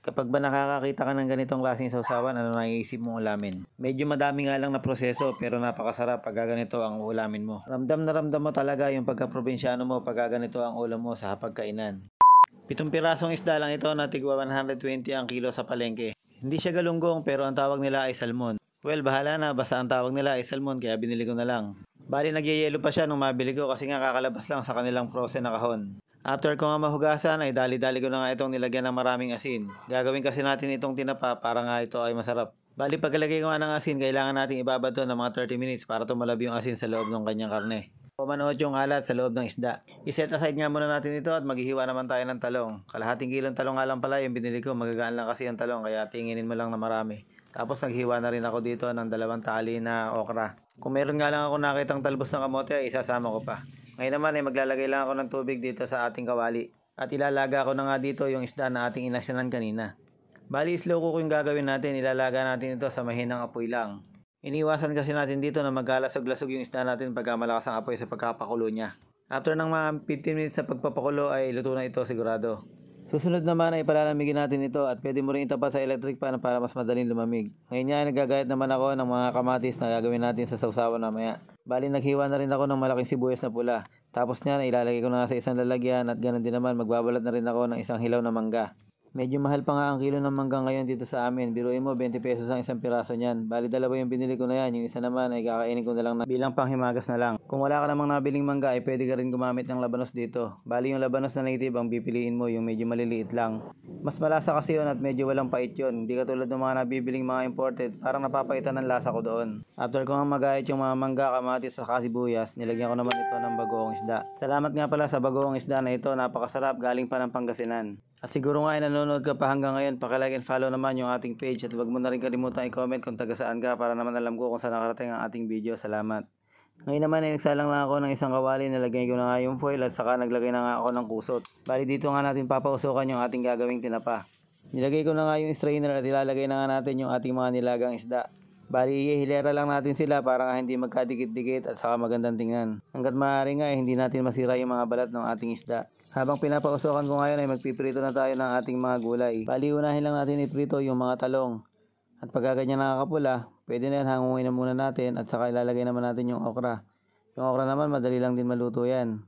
Kapag ba nakakakita ka ng ganitong klaseng sausawan, ano naiisip mong ulamin? Medyo madami nga lang na proseso pero napakasarap pag ganito ang ulamin mo. Ramdam na ramdam mo talaga yung pagka-probinsyano mo pag ganito ang ulam mo sa hapagkainan. 7 pirasong isda lang ito na tigwa 120 ang kilo sa palengke. Hindi siya galunggong pero ang tawag nila ay salmon. Well, bahala na, basta ang tawag nila ay salmon kaya binili ko na lang. Bali nagyayelo pa siya nung mabili ko kasi nga kakalabas lang sa kanilang frozen na kahon. After ko nga mahugasan ay dali-dali ko na nga itong nilagyan ng maraming asin. Gagawin kasi natin itong tinapa para nga ito ay masarap. Bali pagkalagay ko nga ng asin, kailangan nating ibabad to ng mga 30 minutes para tumalab yung asin sa loob ng kanyang karne. O manood yung alat sa loob ng isda. I-set aside nga muna natin ito at maghihiwa naman tayo ng talong. Kalahating kilong talong nga lang pala yung binili ko, magagaan lang kasi ang talong kaya tinginin mo lang na marami. Tapos naghiwa na rin ako dito ng 2 tali na okra. Kung meron nga lang ako nakitang talbos ng kamote ay isasama ko pa. Ngayon naman ay maglalagay lang ako ng tubig dito sa ating kawali. At ilalaga ko na nga dito yung isda na ating inasyanan kanina. Bali slow cook yung gagawin natin, ilalaga natin ito sa mahinang apoy lang. Iniwasan kasi natin dito na magkalasog-lasog yung isda natin pagka malakas ang apoy sa pagkapakulo niya. After ng mga 15 minutes na pagpapakulo ay luto na ito sigurado. Susunod naman ay palalamigin natin ito at pwede mo rin itapat sa electric fan para mas madaling lumamig. Ngayon nga nagagayat naman ako ng mga kamatis na gagawin natin sa sausawan mamaya. Bali naghiwa na rin ako ng malaking sibuyas na pula. Tapos niyan ilalagay ko na sa isang lalagyan at ganoon din naman magbabalat na rin ako ng isang hilaw na mangga. Medyo mahal pa nga ang kilo ng mangga ngayon dito sa amin. Biruin mo 20 pesos ang isang piraso niyan. Bali dalawa yung binili ko na yan. Yung isa naman ay kakainin ko na lang na bilang panghimagas na lang. Kung wala ka namang nabiling mangga ay pwede ka rin gumamit ng labanos dito. Bali yung labanos na native ang pipiliin mo, yung medyo maliliit lang. Mas malasa kasi yun at medyo walang pait yun. Hindi katulad ng mga nabibiling mga imported, parang napapaitan ng lasa ko doon. After ko nga magayat yung mga mangga, kamatis at sibuyas, nilagyan ko naman ito ng bagoong isda. Salamat nga pala sa bagoong isda na ito, napakasarap, galing pa ng Pangasinan. At siguro nga ay nanonood ka pa hanggang ngayon, paki-like and follow naman yung ating page at huwag mo na rin kalimutan i-comment kung taga saan ka para naman alam ko kung saan nakarating ang ating video. Salamat. Ngayon naman ay nagsalang lang ako ng isang kawali, nalagay ko na nga yung foil at saka naglagay na nga ako ng kusot. Bali dito nga natin papausukan yung ating gagawing tinapa. Nilagay ko na nga yung strainer at ilalagay na nga natin yung ating mga nilagang isda. Bali ihilera lang natin sila para nga hindi magkadikit-dikit at saka magandang tingnan. Hanggat maaari nga hindi natin masira yung mga balat ng ating isda. Habang pinapausokan ko ngayon ay magpiprito na tayo ng ating mga gulay. Bali unahin lang natin iprito yung mga talong. At pagka ganyan nakakapula, pwede na yan, hangungin na muna natin at saka ilalagay naman natin yung okra. Yung okra naman madali lang din maluto yan.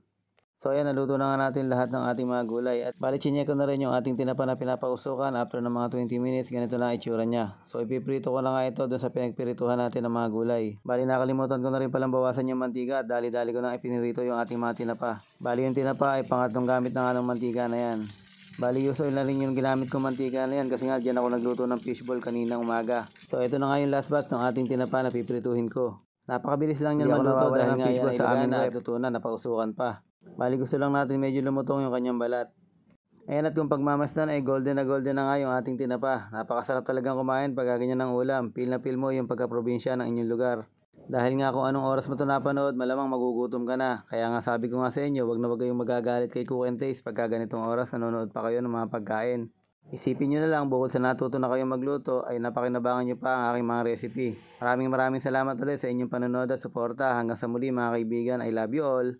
So ayan, naluto na nga natin lahat ng ating mga gulay. At bali chinyek ko na rin yung ating tinapa na pinapausukan. After ng mga 20 minutes, ganito na itsura niya. So ipiprito ko na nga ito doon sa pinagpirituhan natin ng mga gulay. Bali nakalimutan ko na rin palang bawasan yung mantika at dali-dali ko na ipinirito yung ating mga tinapa. Bali yung tinapa ay pangatlong gamit na nga ng mantika na yan. Bali uso na rin yung ginamit kong mantika na yan kasi nga dyan ako nagluto ng fishball kaninang umaga. So ito na nga yung last batch ng ating tinapa na pipirituhin ko. Napakabilis lang yan maluto dahil nga yan ay sa amin na luto na, napausukan pa. Bali gusto lang natin medyo lumutong yung kanyang balat. Ayan, at kung pagmamasdan ay golden na nga yung ating tinapa. Napakasarap talagang kumain pag ganyan ng ulam. Feel na feel mo yung pagka-probinsya ng inyong lugar. Dahil nga kung anong oras mo ito napanood, malamang magugutom ka na. Kaya nga sabi ko nga sa inyo, wag na wag kayong magagalit kay Cook and Taste pagka ganitong oras nanonood pa kayo ng mga pagkain. Isipin nyo na lang, bukod sa natuto na kayong magluto, ay napakinabangan nyo pa ang aking mga recipe. Maraming salamat ulit sa inyong panonood at suporta. Hanggang sa muli mga kaibigan, I love you all.